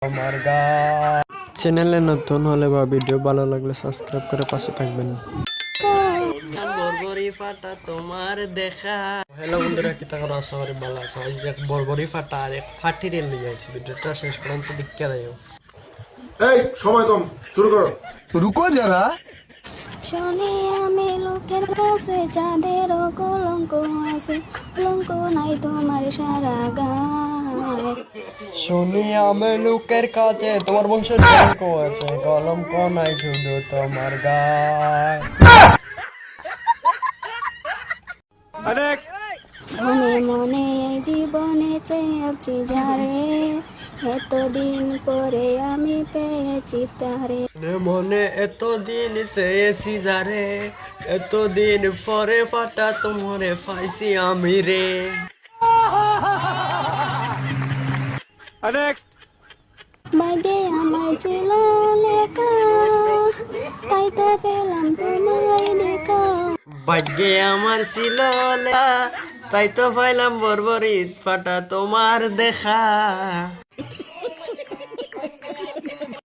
আমার গান চ্যানেলে নতুন হলে বা ভিডিও ভালো লাগলে সাবস্ক্রাইব করে পাশে থাকবেন। বরবরি ফাটা তোমার দেখা। হ্যালো বন্ধুরা, কি থাকার আশা করি ভালো আছো। আজ এক বরবরি ফাটা আর এক ফাটি রেল নিয়ে আইছি। ভিডিওটা শেষ পর্যন্ত দেখতে যাও। এই সময় কম, শুরু করো। रुको जरा। শুনি আমি লোকের কাছে চাঁদেরও কলঙ্ক আছে, কলঙ্ক নাই তোমার সারা গায়ে। শুনি আমি লোকের কাছে তোমার বংশের কলঙ্ক আছে, কলঙ্ক নাই শুধু তোমার গায়। মনে মনে এই জীবনে চেয়েছি যারে, এতদিন পরে আমি পেয়েছি তারে। মনে মনে এতদিন চেয়েছি যারে, এতদিন পরে ফাটা তোমারে পাইছি আমি রে। ভাগ্যে আমায় ছিল লেখা, তাই তো পেলাম তোমায় দেখা। ভাগ্যে আমার ছিল লেখা, তাই তো পাইলাম বরবরি ফাটা তোমার দেখা।